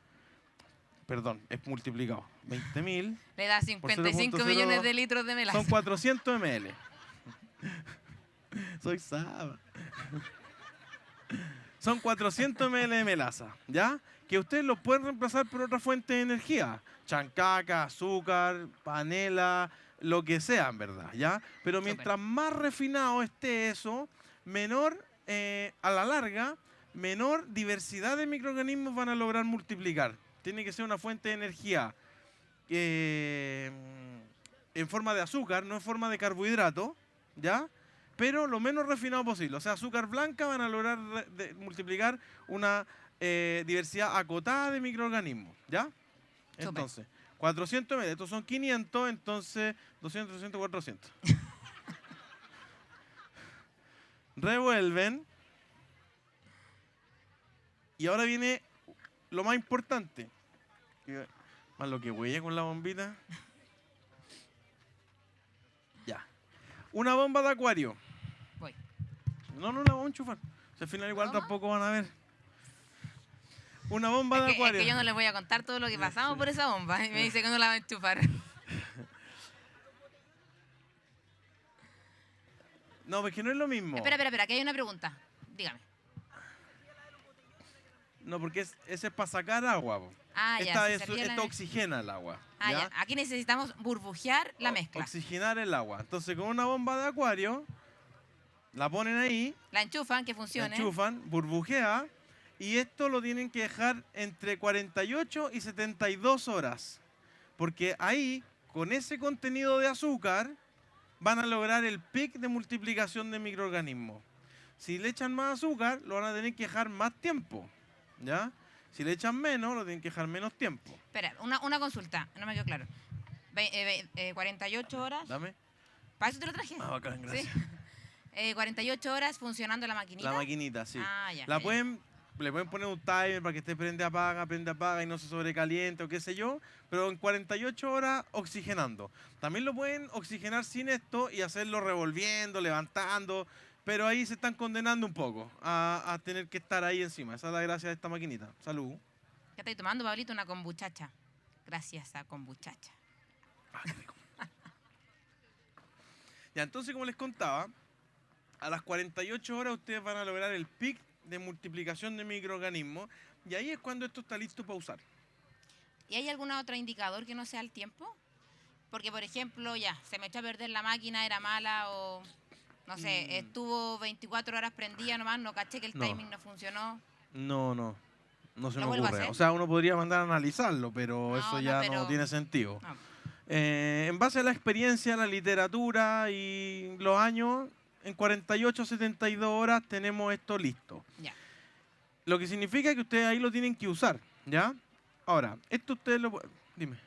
B: Perdón, es multiplicado. 20.000
A: Le da 55 millones de litros de melaza.
B: son 400 ml. Soy Saba. Son 400 ml de melaza, ¿ya? Que ustedes lo pueden reemplazar por otra fuente de energía. Chancaca, azúcar, panela, lo que sea, en verdad, ¿ya? Pero mientras más refinado esté eso, menor, a la larga, menor diversidad de microorganismos van a lograr multiplicar. Tiene que ser una fuente de energía en forma de azúcar, no en forma de carbohidrato, ¿ya? Pero lo menos refinado posible. O sea, azúcar blanca van a lograr multiplicar una diversidad acotada de microorganismos, ¿ya? Entonces, 400 ml, estos son 500, entonces 200, 300, 400. Revuelven. Y ahora viene lo más importante. Más lo que huella con la bombita. Ya. Una bomba de acuario.
A: Voy.
B: No la vamos a enchufar. Si al final igual tampoco van a ver. Una bomba de acuario.
A: Es que yo no les voy a contar todo lo que pasamos por esa bomba. Y me dice que no la va a enchufar.
B: No, porque no es lo mismo.
A: Espera, que hay una pregunta. Dígame.
B: No, porque ese es para sacar agua. Po.
A: Ah, ya.
B: Esto oxigena el agua.
A: Ah, ya. Aquí necesitamos burbujear la mezcla.
B: Oxigenar el agua. Entonces, con una bomba de acuario, la ponen ahí.
A: La enchufan, que funcione.
B: La enchufan, burbujea. Y esto lo tienen que dejar entre 48 y 72 horas. Porque ahí, con ese contenido de azúcar, van a lograr el pic de multiplicación de microorganismos. Si le echan más azúcar, lo van a tener que dejar más tiempo. ¿Ya? Si le echan menos, lo tienen que dejar menos tiempo.
A: Espera, una consulta, no me quedó claro. 48 horas.
B: Dame.
A: ¿Para eso te lo traje?
B: Ah, bacán, gracias.
A: ¿Sí? 48 horas funcionando la maquinita.
B: La maquinita, sí.
A: Ah, ya.
B: Le pueden poner un timer para que esté prende, apaga y no se sobrecaliente o qué sé yo, pero en 48 horas oxigenando. También lo pueden oxigenar sin esto y hacerlo revolviendo, levantando, pero ahí se están condenando un poco a tener que estar ahí encima. Esa es la gracia de esta maquinita. Salud.
A: ¿Qué estáis tomando, Pablito? Una kombuchacha. Gracias a kombuchacha.
B: Ah, qué rico. Ya, entonces, como les contaba, a las 48 horas ustedes van a lograr el pic de multiplicación de microorganismos y ahí es cuando esto está listo para usar.
A: ¿Y hay algún otro indicador que no sea el tiempo? Porque, por ejemplo, ya, se me echó a perder la máquina, era mala o, no sé, estuvo 24 horas prendida nomás, no caché que el timing no funcionó.
B: No se me
A: ¿Lo vuelvo a
B: ocurre.
A: hacer?
B: O sea, uno podría mandar a analizarlo, pero
A: No,
B: eso
A: no,
B: ya
A: pero-
B: no tiene sentido.
A: No.
B: En base a la experiencia, la literatura y los años, en 48 72 horas tenemos esto listo.
A: Ya.
B: Lo que significa que ustedes ahí lo tienen que usar, ¿ya? Ahora, esto ustedes lo... Dime.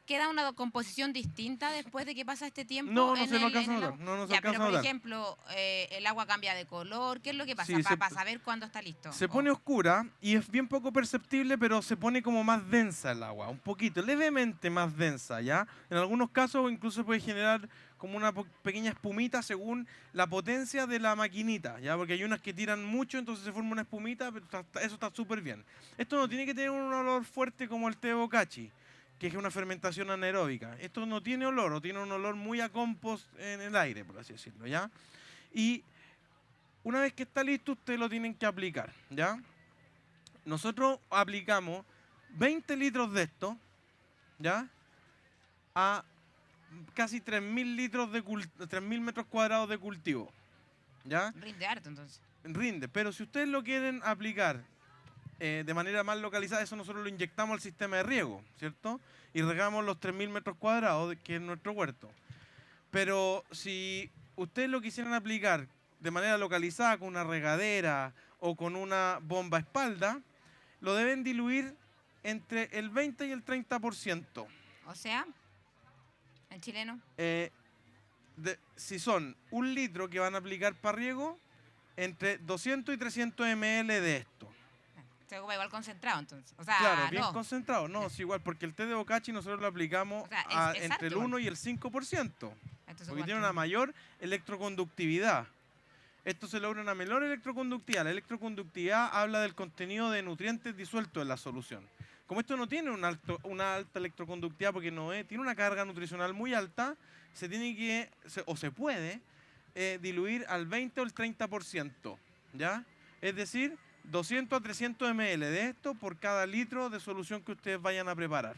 A: ¿Queda una composición distinta después de que pasa este tiempo?
B: No
A: en
B: se lo
A: el-
B: alcanza
A: en
B: a
A: el
B: notar.
A: agua?
B: No se
A: Ya,
B: alcanza
A: pero
B: a
A: por
B: notar.
A: ejemplo, el agua cambia de color. ¿Qué es lo que pasa?
B: Sí,
A: Para saber cuándo está listo.
B: Se pone oscura y es bien poco perceptible, pero se pone como más densa el agua, un poquito, levemente más densa, ¿ya? En algunos casos incluso puede generar como una pequeña espumita según la potencia de la maquinita, ¿ya? Porque hay unas que tiran mucho, entonces se forma una espumita, pero eso está súper bien. Esto no tiene que tener un olor fuerte como el té de bokashi, que es una fermentación anaeróbica. Esto no tiene olor, o tiene un olor muy a compost en el aire, por así decirlo, ¿ya? Y una vez que está listo, ustedes lo tienen que aplicar, ¿ya? Nosotros aplicamos 20 litros de esto, ¿ya? A casi 3.000 litros de 3.000 metros cuadrados de cultivo, ¿ya?
A: Rinde harto, entonces.
B: Rinde, pero si ustedes lo quieren aplicar de manera más localizada, eso nosotros lo inyectamos al sistema de riego, ¿cierto? Y regamos los 3.000 metros cuadrados, que es nuestro huerto. Pero si ustedes lo quisieran aplicar de manera localizada con una regadera o con una bomba a espalda, lo deben diluir entre el 20 y el 30%.
A: O sea, en chileno.
B: Si son 1 litro que van a aplicar para riego, entre 200 y 300 ml de esto.
A: Se ocupa igual concentrado, entonces. O sea,
B: Claro, bien
A: no.
B: concentrado. No, es igual, porque el té de bokashi nosotros lo aplicamos
A: O sea, es
B: entre
A: harto
B: el
A: igual.
B: 1 y el 5%.
A: Esto se
B: Porque
A: ocupa
B: tiene una mayor electroconductividad. Esto se logra una menor electroconductividad. La electroconductividad habla del contenido de nutrientes disueltos en la solución. Como esto no tiene una alta electroconductividad porque tiene una carga nutricional muy alta, se tiene que, se puede diluir al 20 o el 30%, ¿ya? Es decir, 200 a 300 ml de esto por cada litro de solución que ustedes vayan a preparar.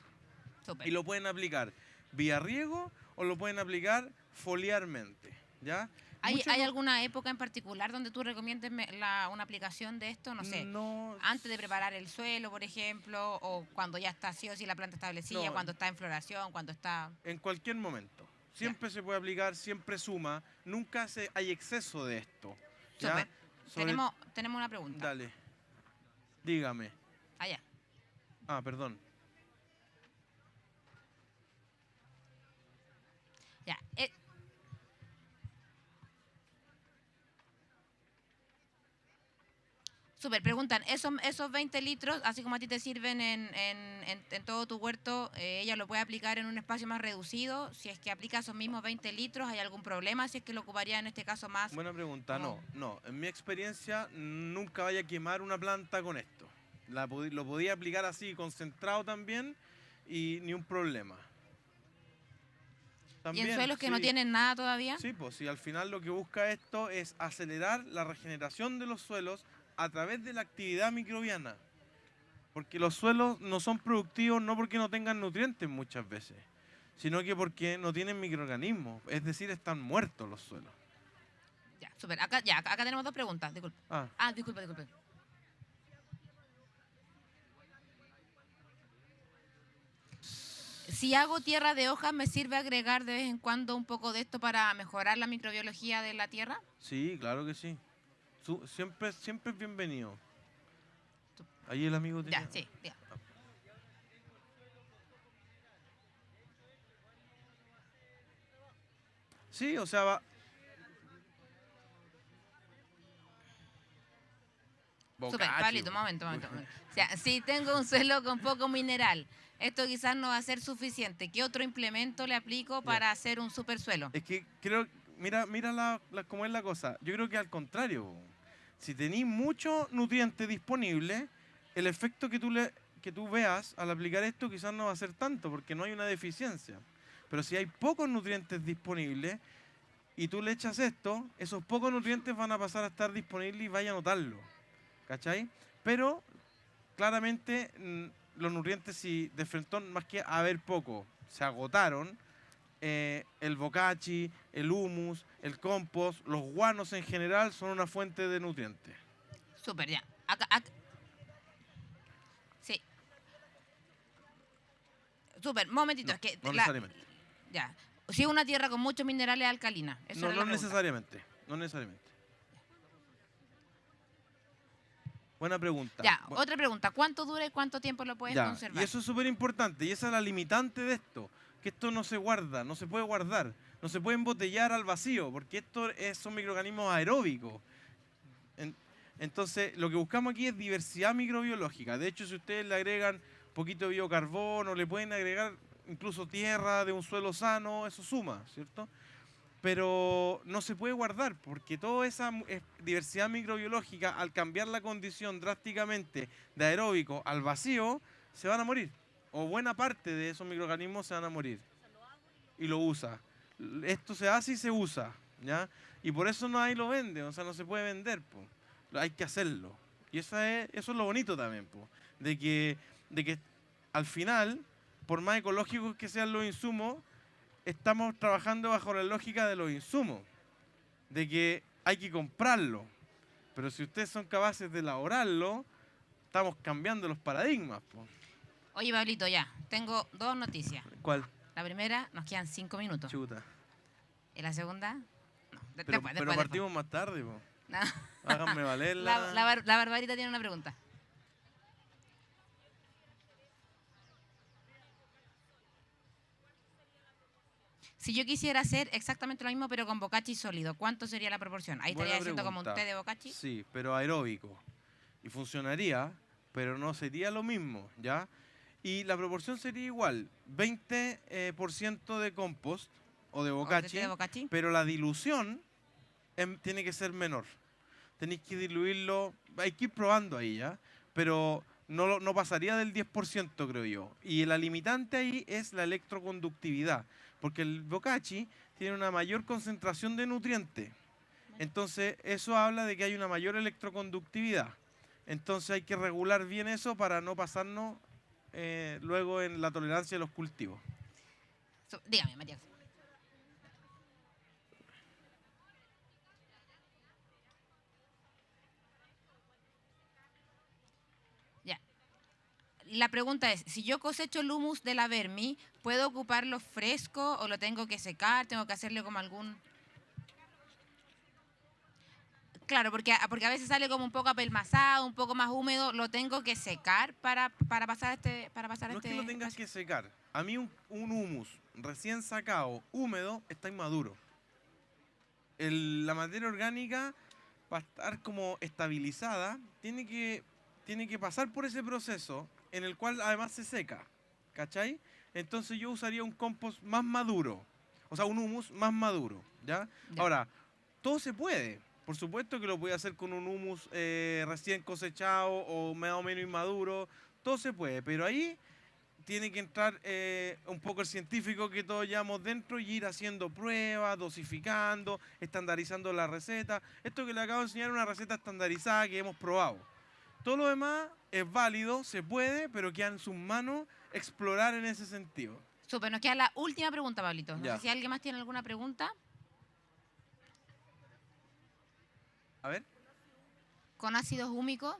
A: Súper.
B: Y lo pueden aplicar vía riego o lo pueden aplicar foliarmente, ¿ya?
A: ¿Hay alguna época en particular donde tú recomiendes una aplicación de esto? No sé,
B: No,
A: antes de preparar el suelo, por ejemplo, o cuando ya está sí o sí la planta establecida,
B: No.
A: cuando está en floración, cuando está...
B: en cualquier momento. Siempre se puede aplicar, siempre suma. Nunca hay exceso de esto. ¿Ya?
A: Súper. Tenemos una pregunta.
B: Dale. Dígame.
A: Allá.
B: Ah, perdón.
A: Ya. Súper, preguntan, esos 20 litros, así como a ti te sirven en todo tu huerto, ella lo puede aplicar en un espacio más reducido. Si es que aplica esos mismos 20 litros, ¿hay algún problema? Si es que lo ocuparía en este caso más...
B: Buena pregunta.
A: como-
B: No. En mi experiencia, nunca vaya a quemar una planta con esto. Lo podía aplicar así, concentrado también, y ni un problema.
A: ¿Y
B: También,
A: en suelos que no
B: sí.
A: tienen nada todavía?
B: Sí, pues si al final lo que busca esto es acelerar la regeneración de los suelos a través de la actividad microbiana. Porque los suelos no son productivos no porque no tengan nutrientes muchas veces, sino que porque no tienen microorganismos, es decir, están muertos los suelos.
A: Ya, súper. Acá tenemos dos preguntas, disculpe. Disculpe. Si hago tierra de hojas, ¿me sirve agregar de vez en cuando un poco de esto para mejorar la microbiología de la tierra?
B: Sí, claro que sí. Siempre es bienvenido. Ahí el amigo tiene...
A: Ya, sí, diga.
B: Sí, o sea, va...
A: Súper,
B: Bocachi,
A: Pablito, un momento. O sea, si tengo un suelo con poco mineral, esto quizás no va a ser suficiente. ¿Qué otro implemento le aplico para hacer un super suelo?
B: Es que creo, mira cómo es la cosa. Yo creo que al contrario, si tenéis mucho nutriente disponible, el efecto que tú veas al aplicar esto quizás no va a ser tanto, porque no hay una deficiencia. Pero si hay pocos nutrientes disponibles y tú le echas esto, esos pocos nutrientes van a pasar a estar disponibles y vaya a notarlo. ¿Cachai? Pero claramente los nutrientes, si de frentón, más que haber poco, se agotaron, el bokashi, el humus, el compost, los guanos en general son una fuente de nutrientes.
A: Súper, ya. Sí. Súper, momentito.
B: No,
A: Es que
B: no necesariamente.
A: Ya. Si es una tierra con muchos minerales alcalinas. Esa
B: No,
A: era la
B: no
A: pregunta.
B: necesariamente. No necesariamente. Buena pregunta.
A: Ya, otra pregunta. ¿Cuánto dura y cuánto tiempo lo puedes
B: Ya,
A: conservar?
B: y eso es súper importante. Y esa es la limitante de esto. Que esto no se guarda, no se puede guardar. No se puede embotellar al vacío, porque son microorganismos aeróbicos. Entonces, lo que buscamos aquí es diversidad microbiológica. De hecho, si ustedes le agregan poquito de biocarbono, le pueden agregar incluso tierra de un suelo sano, eso suma, ¿cierto? pero no se puede guardar porque toda esa diversidad microbiológica, al cambiar la condición drásticamente de aeróbico al vacío, se van a morir. O buena parte de esos microorganismos se van a morir. Y lo usa. Esto se hace y se usa, ¿ya? Y por eso nadie lo vende, o sea, no se puede vender, po. Hay que hacerlo. Y eso es lo bonito también, po, de que al final, por más ecológicos que sean los insumos, estamos trabajando bajo la lógica de los insumos, de que hay que comprarlo. Pero si ustedes son capaces de elaborarlo, estamos cambiando los paradigmas, po.
A: Oye, Pablito, ya, tengo 2 noticias.
B: ¿Cuál?
A: La primera, nos quedan 5 minutos.
B: Chuta.
A: ¿Y la segunda? No,
B: Pero partimos más tarde, po.
A: No.
B: Háganme valer
A: La Barbarita tiene una pregunta. Si yo quisiera hacer exactamente lo mismo, pero con bocachi sólido, ¿cuánto sería la proporción? Ahí
B: Buena
A: estaría haciendo como un
B: pregunta.
A: té de bocachi.
B: Sí, pero aeróbico. Y funcionaría, pero no sería lo mismo, ¿ya? Y la proporción sería igual, 20% de compost o de
A: ¿O de
B: bocachi,
A: té de bocachi?
B: pero la dilución tiene que ser menor. Tenéis que diluirlo, hay que ir probando ahí, ¿ya? Pero no pasaría del 10%, creo yo. Y la limitante ahí es la electroconductividad, porque el bocachi tiene una mayor concentración de nutrientes. Entonces, eso habla de que hay una mayor electroconductividad. Entonces, hay que regular bien eso para no pasarnos luego en la tolerancia de los cultivos.
A: Dígame, Matías. Ya. La pregunta es, si yo cosecho el humus de la vermi, ¿puedo ocuparlo fresco o lo tengo que secar? ¿Tengo que hacerle como algún...? Claro, porque a veces sale como un poco apelmazado, un poco más húmedo. ¿Lo tengo que secar para pasar este...?
B: No es que lo tengas que secar. A mí un humus recién sacado, húmedo, está inmaduro. La materia orgánica, para estar como estabilizada, tiene que pasar por ese proceso en el cual además se seca. ¿Cachai? Entonces yo usaría un compost más maduro. O sea, un humus más maduro. ¿Ya?
A: Ya.
B: Ahora, todo se puede. Por supuesto que lo puede hacer con un humus recién cosechado o más o menos inmaduro. Todo se puede, pero ahí tiene que entrar un poco el científico que todos llevamos dentro y ir haciendo pruebas, dosificando, estandarizando la receta. Esto que le acabo de enseñar es una receta estandarizada que hemos probado. Todo lo demás es válido, se puede, pero queda en sus manos explorar en ese sentido.
A: Súper, nos queda la última pregunta, Pablito. No
B: Ya.
A: sé si alguien más tiene alguna pregunta.
B: A ver.
A: ¿Con ácidos húmicos?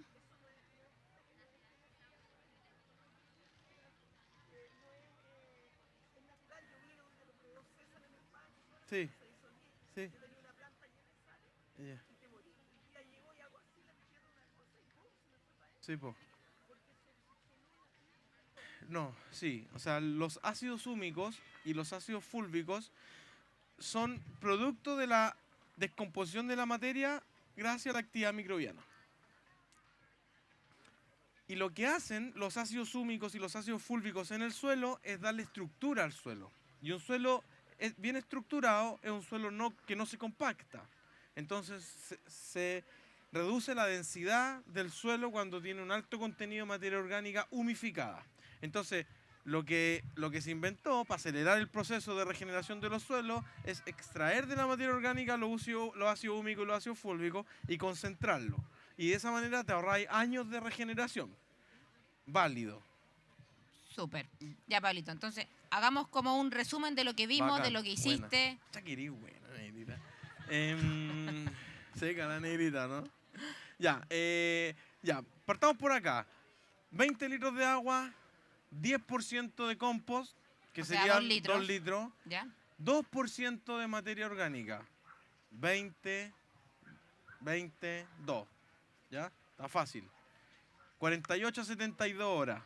B: Sí. Sí. Ya. Sí, po. No, sí. O sea, los ácidos húmicos y los ácidos fúlvicos son producto de la descomposición de la materia gracias a la actividad microbiana. Y lo que hacen los ácidos húmicos y los ácidos fúlvicos en el suelo es darle estructura al suelo. Y un suelo bien estructurado es un suelo que no se compacta. Entonces se reduce la densidad del suelo cuando tiene un alto contenido de materia orgánica humificada. Entonces, lo que se inventó para acelerar el proceso de regeneración de los suelos es extraer de la materia orgánica los ácidos húmicos y los ácidos fúlvicos y concentrarlo. Y de esa manera te ahorráis años de regeneración. Válido.
A: Súper. Ya, Pablito. Entonces, hagamos como un resumen de lo que vimos,
B: Bacán,
A: de lo que hiciste.
B: Chaquirí, buena, negrita. Seca la negrita, ¿no? Ya, partamos por acá. 20 litros de agua, 10% de compost, que
A: O sea,
B: serían
A: 2 litros.
B: litros.
A: ¿Ya?
B: 2% de materia orgánica. 20, 2. ¿Ya? Está fácil. 48 a 72 horas.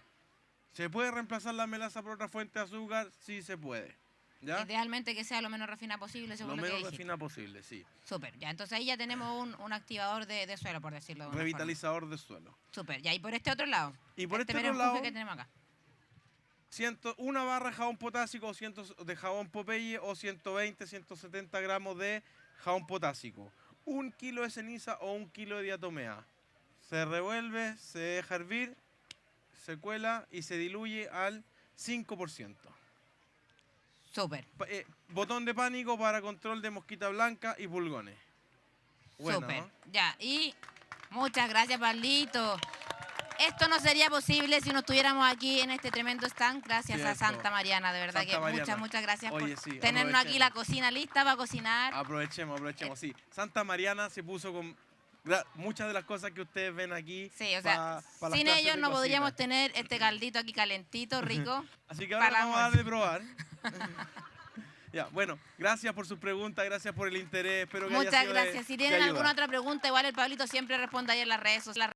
B: ¿Se puede reemplazar la melaza por otra fuente de azúcar? Sí, se puede. ¿Ya?
A: Idealmente que sea lo menos refinada posible, según
B: Lo
A: lo que
B: menos
A: dijiste.
B: refinada posible, sí.
A: Súper. Ya, entonces ahí ya tenemos un activador de suelo, por decirlo de una
B: Revitalizador de suelo.
A: forma. Súper. Ya, y por este otro lado.
B: Y por este otro
A: merenjuje
B: lado,
A: que tenemos acá.
B: una barra de jabón potásico o 100 de jabón Popeye o 120, 170 gramos de jabón potásico. 1 kilo de ceniza o 1 kilo de diatomea. Se revuelve, se deja hervir, se cuela y se diluye al 5%.
A: Súper.
B: Botón de pánico para control de mosquita blanca y pulgones. Bueno,
A: Súper.
B: ¿no?
A: Ya, y muchas gracias, Pablito. Esto no sería posible si no estuviéramos aquí en este tremendo stand, gracias a
B: Cierto.
A: Santa Mariana, de verdad
B: Santa
A: que
B: Mariana.
A: muchas gracias
B: Oye,
A: por
B: sí,
A: tenernos aquí la cocina lista para cocinar.
B: Aprovechemos, sí. Santa Mariana se puso con muchas de las cosas que ustedes ven aquí.
A: Sí, o sea,
B: pa las
A: sin
B: clases
A: ellos
B: de
A: no
B: cocina.
A: podríamos tener este caldito aquí calentito, rico.
B: Así que ahora
A: para
B: vamos a dar
A: almuerzo.
B: de probar. Ya, bueno, gracias por sus preguntas, gracias por el interés. Espero que haya
A: Muchas
B: sido
A: gracias. Si
B: de
A: tienen
B: ayuda.
A: alguna otra pregunta, igual el Pablito siempre responde ahí en las redes sociales.